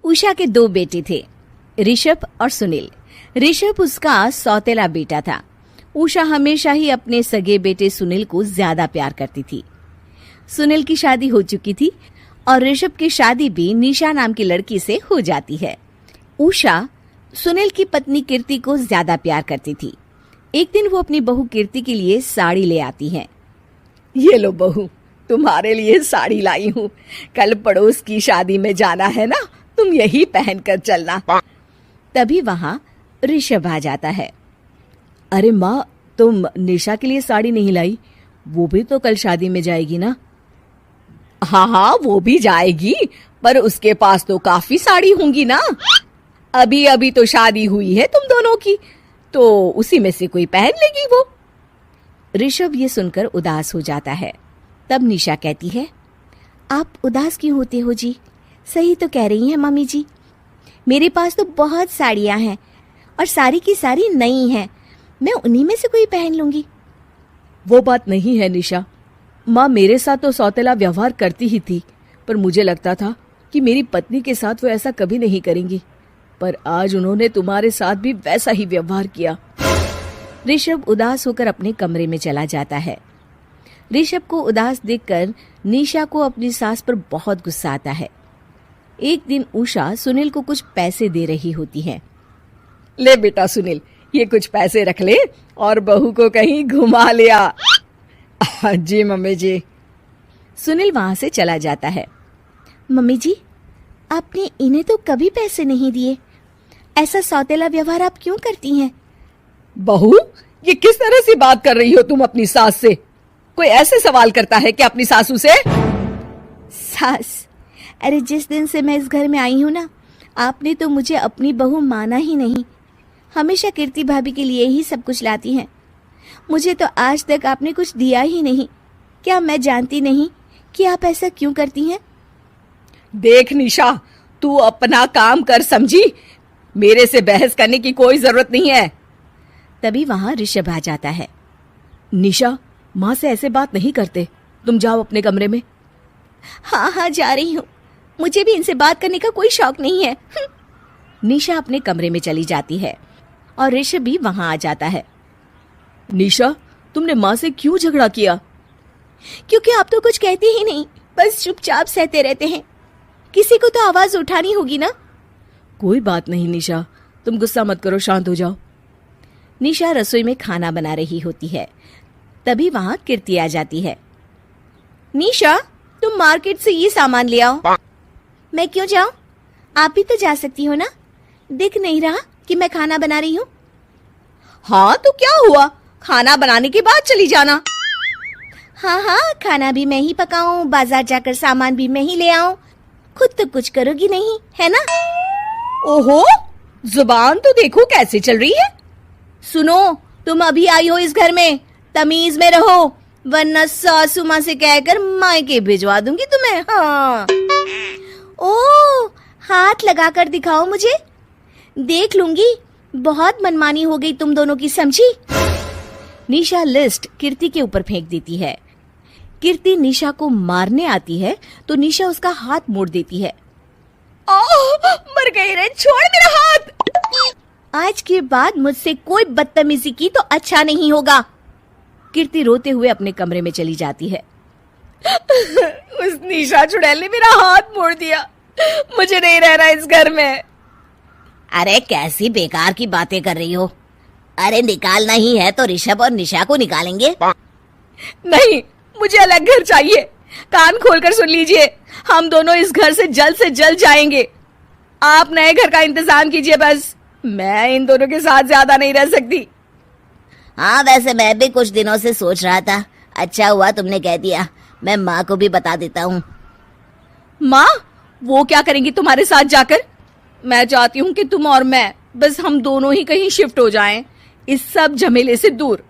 उषा के 2 बेटे थे, ऋषभ और सुनील। ऋषभ उसका सौतेला बेटा था। उषा हमेशा ही अपने सगे बेटे सुनील को ज्यादा प्यार करती थी। सुनील की शादी हो चुकी थी और ऋषभ की शादी भी निशा नाम की लड़की से हो जाती है। उषा सुनील की पत्नी कीर्ति को ज्यादा प्यार करती थी। एक दिन वो अपनी बहू कीर्ति के लिए साड़ी ले आती है। ये लो बहू, तुम्हारे लिए साड़ी लाई हूँ। कल पड़ोस की शादी में जाना है ना, तुम यही पहन कर चलना। तभी वहाँ ऋषभ आ जाता है। अरे माँ, तुम निशा के लिए साड़ी नहीं लाई? वो भी तो कल शादी में जाएगी ना? हाँ, वो भी जाएगी, पर उसके पास तो काफी साड़ी होंगी ना। अभी अभी तो शादी हुई है तुम दोनों की, तो उसी में से कोई पहन लेगी वो। ऋषभ ये सुनकर उदास हो जाता है। तब निशा कहती है, आप उदास क्यों होते हो जी? सही तो कह रही हैं मम्मी जी। मेरे पास तो बहुत साड़ियां हैं और सारी की सारी नई हैं। मैं उन्हीं में से कोई पहन लूंगी। वो बात नहीं है निशा। माँ मेरे साथ तो सौतेला व्यवहार करती ही थी, पर मुझे लगता था कि मेरी पत्नी के साथ वो ऐसा कभी नहीं करेंगी, पर आज उन्होंने तुम्हारे साथ भी वैसा ही व्यवहार किया। ऋषभ उदास होकर अपने कमरे में चला जाता है। ऋषभ को उदास देखकर निशा को अपनी सास पर बहुत गुस्सा आता है। एक दिन उषा सुनील को कुछ पैसे दे रही होती है। ले बेटा सुनील, ये कुछ पैसे रख ले और बहू को कहीं घुमा लिया। जी मम्मी जी। सुनील वहां से चला जाता है। मम्मी जी, आपने इन्हें तो कभी पैसे नहीं दिए। ऐसा सौतेला व्यवहार आप क्यों करती हैं? बहू, ये किस तरह से बात कर रही हो तुम अपनी सास से? कोई ऐसे सवाल करता है कि अपनी सासू से? सास, अरे जिस दिन से मैं इस घर में आई हूँ ना, आपने तो मुझे अपनी बहू माना ही नहीं। हमेशा कीर्ति भाभी के लिए ही सब कुछ लाती हैं। मुझे तो आज तक आपने कुछ दिया ही नहीं। क्या मैं जानती नहीं कि आप ऐसा क्यों करती हैं? देख निशा, तू अपना काम कर, समझी? मेरे से बहस करने की कोई जरूरत नहीं है। तभी वहां ऋषभ आ जाता है। निशा, माँ से ऐसे बात नहीं करते। तुम जाओ अपने कमरे में। हाँ, जा रही हूँ। मुझे भी इनसे बात करने का कोई शौक नहीं है। निशा अपने कमरे में चली जाती है और ऋषभ भी वहां आ जाता है। निशा, तुमने माँ से क्यों झगड़ा किया? क्योंकि आप तो कुछ कहते ही नहीं, बस चुपचाप सहते रहते हैं। किसी को तो आवाज उठानी होगी ना। कोई बात नहीं निशा, तुम गुस्सा मत करो, शांत हो जाओ। निशा रसोई में खाना बना रही होती है। तभी वहां कीर्ति आ जाती है। निशा, तुम मार्केट से ये सामान ले आओ। मैं क्यों जाऊं? आप भी तो जा सकती हो ना। दिख नहीं रहा कि मैं खाना बना रही हूँ? हाँ तो क्या हुआ, खाना बनाने के बाद चली जाना। हाँ, खाना भी मैं ही पकाऊं, बाजार जाकर सामान भी मैं ही ले आऊं। खुद तो कुछ करोगी नहीं, है ना? ओहो, जुबान तो देखो कैसे चल रही है। सुनो, तुम अभी आई हो इस घर में, तमीज में रहो, वरना सासू माँ से कहकर मायके भिजवा दूंगी तुम्हें। हाँ। ओह, हाथ लगाकर दिखाओ मुझे, देख लूंगी। बहुत मनमानी हो गई तुम दोनों की, समझी? निशा लिस्ट कीर्ति के ऊपर फेंक देती है। कीर्ति निशा को मारने आती है तो निशा उसका हाथ मोड़ देती है। मर गई रे, छोड़ मेरा हाथ। आज के बाद मुझसे कोई बदतमीजी की तो अच्छा नहीं होगा। कीर्ति रोते हुए अपने कमरे में चली जाती है। उस निशा चुड़ैल ने मेरा हाथ मोड़ दिया, मुझे नहीं रहना इस घर में। अरे कैसी बेकार की बातें कर रही हो? अरे निकालना ही है तो ऋषभ और निशा को निकालेंगे। नहीं, मुझे अलग घर चाहिए। कान खोलकर सुन लीजिए, हम दोनों इस घर से जल्द जाएंगे। आप नए घर का इंतजाम कीजिए बस। मैं इन दोनों के साथ ज्यादा नहीं रह सकती। हाँ, वैसे मैं भी कुछ दिनों से सोच रहा था। अच्छा हुआ तुमने कह दिया, मैं माँ को भी बता देता हूँ। माँ, वो क्या करेंगी तुम्हारे साथ जाकर? मैं चाहती हूँ कि तुम और मैं, बस हम दोनों ही कहीं शिफ्ट हो जाएं, इस सब झमेले से दूर।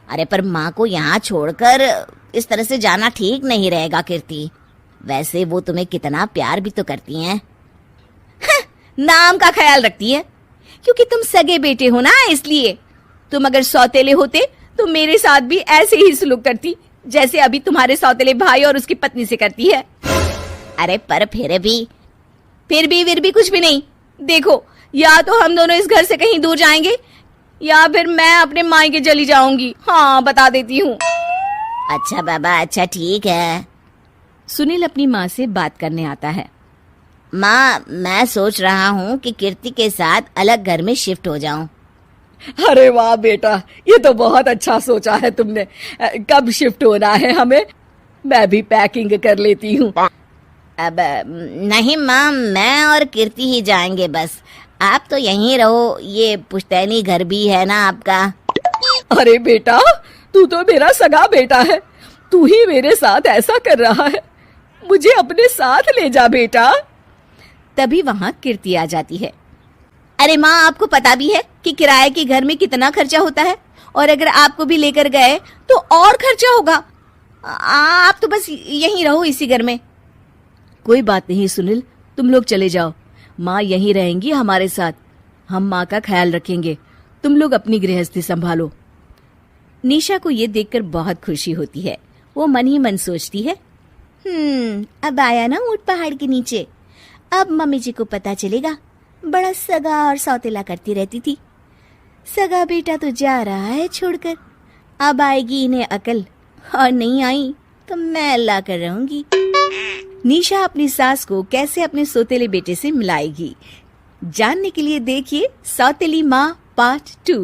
अरे पर माँ को यहाँ छोड़कर इस तरह से जाना ठीक नहीं रहेगा कीर्ति। वैसे वो तुम्हें कितना प्यार भी तो करती हैं। नाम का ख्याल रखती है, क्योंकि तुम सगे बेटे हो ना, इसलिए। तुम अगर सौतेले होते तो मेरे साथ भी ऐसे ही सलूक करती, जैसे अभी तुम्हारे सौतेले भाई और उसकी पत्नी से करती है। अरे पर फिर भी फिर भी कुछ भी नहीं। देखो, या तो हम दोनों इस घर से कहीं दूर जाएंगे या फिर मैं अपने मायके चली जाऊंगी। हाँ, बता देती हूँ। अच्छा बाबा, अच्छा ठीक है। सुनील अपनी माँ से बात करने आता है। माँ, मैं सोच रहा हूँ कि कीर्ति के साथ अलग घर में शिफ्ट हो जाऊं। अरे वाह बेटा, ये तो बहुत अच्छा सोचा है तुमने। कब शिफ्ट होना है हमें? मैं भी पैकिंग कर लेती हूँ। अब नहीं माँ, मैं और कीर्ति ही जाएंगे बस। आप तो यहीं रहो, ये पुश्तैनी घर भी है ना आपका। अरे बेटा, तू तो मेरा सगा बेटा है, तू ही मेरे साथ ऐसा कर रहा है। मुझे अपने साथ ले जा बेटा। तभी वहाँ कीर्ति आ जाती है। अरे माँ, आपको पता भी है कि किराए के घर में कितना खर्चा होता है, और अगर आपको भी लेकर गए तो और खर्चा होगा। आप तो बस यहीं रहो इसी घर में। कोई बात नहीं सुनील, तुम लोग चले जाओ, माँ यहीं रहेंगी हमारे साथ। हम माँ का ख्याल रखेंगे, तुम लोग अपनी गृहस्थी संभालो। निशा को ये देखकर बहुत खुशी होती है। वो मन ही मन सोचती है, अब आया ना ऊंट पहाड़ के नीचे। अब मम्मी जी को पता चलेगा, बड़ा सगा और सौतेला करती रहती थी। सगा बेटा तो जा रहा है छोड़कर, अब आएगी इन्हें अकल, और नहीं आई तो मैं अल्लाह कर रहूंगी। निशा अपनी सास को कैसे अपने सौतेले बेटे से मिलाएगी, जानने के लिए देखिए सौतेली माँ पार्ट 2।